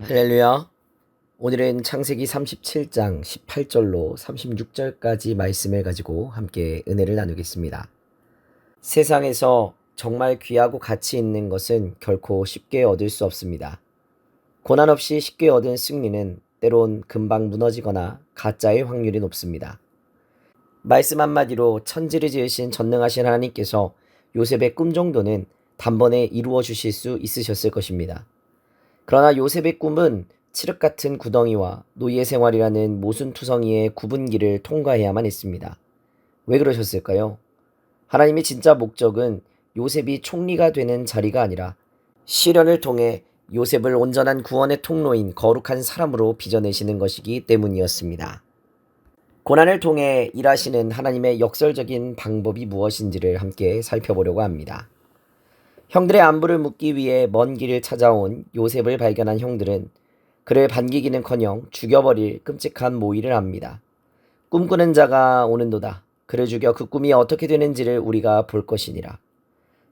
할렐루야. 오늘은 창세기 37장 18절로 36절까지 말씀을 가지고 함께 은혜를 나누겠습니다. 세상에서 정말 귀하고 가치 있는 것은 결코 쉽게 얻을 수 없습니다. 고난 없이 쉽게 얻은 승리는 때론 금방 무너지거나 가짜의 확률이 높습니다. 말씀 한마디로 천지를 지으신 전능하신 하나님께서 요셉의 꿈 정도는 단번에 이루어 주실 수 있으셨을 것입니다. 그러나 요셉의 꿈은 칠흑 같은 구덩이와 노예 생활이라는 모순투성이의 구분기를 통과해야만 했습니다. 왜 그러셨을까요? 하나님의 진짜 목적은 요셉이 총리가 되는 자리가 아니라 시련을 통해 요셉을 온전한 구원의 통로인 거룩한 사람으로 빚어내시는 것이기 때문이었습니다. 고난을 통해 일하시는 하나님의 역설적인 방법이 무엇인지를 함께 살펴보려고 합니다. 형들의 안부를 묻기 위해 먼 길을 찾아온 요셉을 발견한 형들은 그를 반기기는커녕 죽여버릴 끔찍한 모의를 합니다. 꿈꾸는 자가 오는도다. 그를 죽여 그 꿈이 어떻게 되는지를 우리가 볼 것이니라.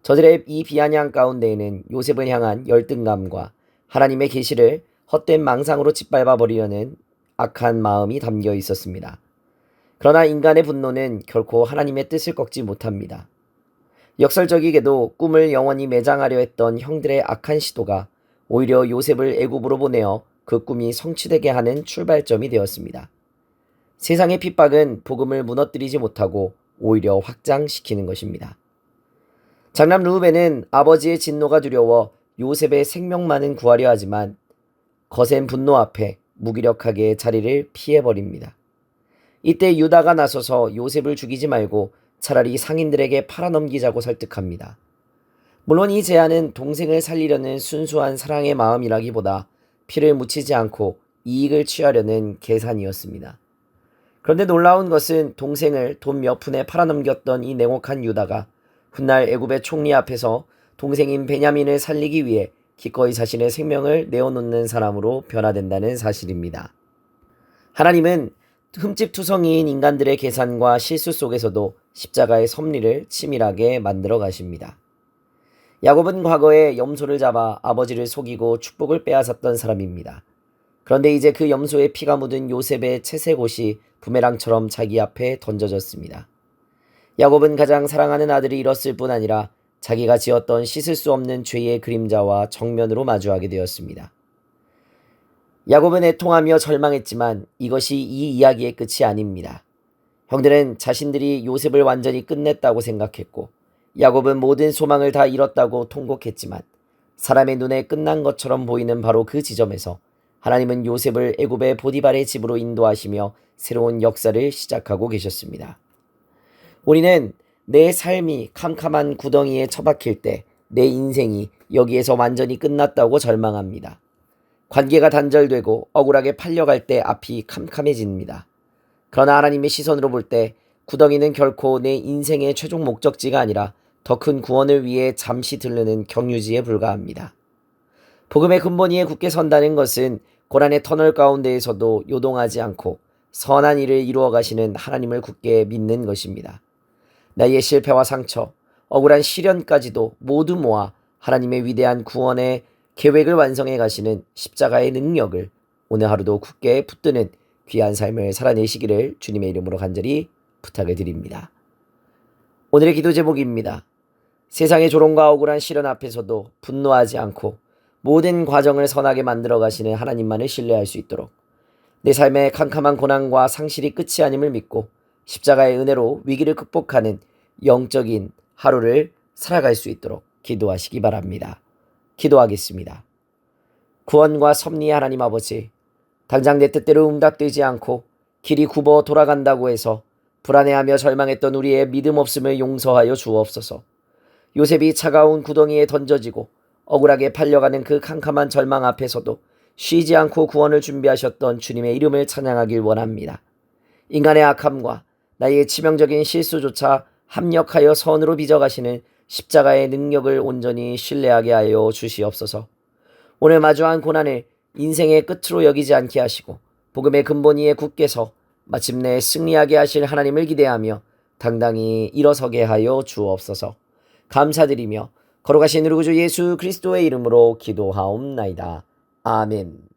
저들의 이 비아냥 가운데에는 요셉을 향한 열등감과 하나님의 계시를 헛된 망상으로 짓밟아 버리려는 악한 마음이 담겨 있었습니다. 그러나 인간의 분노는 결코 하나님의 뜻을 꺾지 못합니다. 역설적이게도 꿈을 영원히 매장하려 했던 형들의 악한 시도가 오히려 요셉을 애굽으로 보내어 그 꿈이 성취되게 하는 출발점이 되었습니다. 세상의 핍박은 복음을 무너뜨리지 못하고 오히려 확장시키는 것입니다. 장남 르우벤은 아버지의 진노가 두려워 요셉의 생명만은 구하려 하지만 거센 분노 앞에 무기력하게 자리를 피해버립니다. 이때 유다가 나서서 요셉을 죽이지 말고 차라리 상인들에게 팔아넘기자고 설득합니다. 물론 이 제안은 동생을 살리려는 순수한 사랑의 마음이라기보다 피를 묻히지 않고 이익을 취하려는 계산이었습니다. 그런데 놀라운 것은 동생을 돈 몇 푼에 팔아넘겼던 이 냉혹한 유다가 훗날 애굽의 총리 앞에서 동생인 베냐민을 살리기 위해 기꺼이 자신의 생명을 내어놓는 사람으로 변화된다는 사실입니다. 하나님은 흠집투성이인 인간들의 계산과 실수 속에서도 십자가의 섭리를 치밀하게 만들어 가십니다. 야곱은 과거에 염소를 잡아 아버지를 속이고 축복을 빼앗았던 사람입니다. 그런데 이제 그 염소에 피가 묻은 요셉의 채색 옷이 부메랑처럼 자기 앞에 던져졌습니다. 야곱은 가장 사랑하는 아들이 잃었을 뿐 아니라 자기가 지었던 씻을 수 없는 죄의 그림자와 정면으로 마주하게 되었습니다. 야곱은 애통하며 절망했지만 이것이 이 이야기의 끝이 아닙니다. 형들은 자신들이 요셉을 완전히 끝냈다고 생각했고 야곱은 모든 소망을 다 잃었다고 통곡했지만 사람의 눈에 끝난 것처럼 보이는 바로 그 지점에서 하나님은 요셉을 애굽의 보디발의 집으로 인도하시며 새로운 역사를 시작하고 계셨습니다. 우리는 내 삶이 캄캄한 구덩이에 처박힐 때 내 인생이 여기에서 완전히 끝났다고 절망합니다. 관계가 단절되고 억울하게 팔려갈 때 앞이 캄캄해집니다. 그러나 하나님의 시선으로 볼 때 구덩이는 결코 내 인생의 최종 목적지가 아니라 더 큰 구원을 위해 잠시 들르는 경유지에 불과합니다. 복음의 근본 위에 굳게 선다는 것은 고난의 터널 가운데에서도 요동하지 않고 선한 일을 이루어 가시는 하나님을 굳게 믿는 것입니다. 나의 실패와 상처, 억울한 시련까지도 모두 모아 하나님의 위대한 구원의 계획을 완성해 가시는 십자가의 능력을 오늘 하루도 굳게 붙드는 귀한 삶을 살아내시기를 주님의 이름으로 간절히 부탁을 드립니다. 오늘의 기도 제목입니다. 세상의 조롱과 억울한 시련 앞에서도 분노하지 않고 모든 과정을 선하게 만들어 가시는 하나님만을 신뢰할 수 있도록 내 삶의 캄캄한 고난과 상실이 끝이 아님을 믿고 십자가의 은혜로 위기를 극복하는 영적인 하루를 살아갈 수 있도록 기도하시기 바랍니다. 기도하겠습니다. 구원과 섭리의 하나님 아버지, 당장 내 뜻대로 응답되지 않고 길이 굽어 돌아간다고 해서 불안해하며 절망했던 우리의 믿음 없음을 용서하여 주옵소서. 요셉이 차가운 구덩이에 던져지고 억울하게 팔려가는 그 캄캄한 절망 앞에서도 쉬지 않고 구원을 준비하셨던 주님의 이름을 찬양하길 원합니다. 인간의 악함과 나의 치명적인 실수조차 합력하여 선으로 빚어가시는 십자가의 능력을 온전히 신뢰하게 하여 주시옵소서. 오늘 마주한 고난을 인생의 끝으로 여기지 않게 하시고 복음의 근본 위에 굳게 서 마침내 승리하게 하실 하나님을 기대하며 당당히 일어서게 하여 주옵소서. 감사드리며 거룩하신 우리 구주 예수 그리스도의 이름으로 기도하옵나이다. 아멘.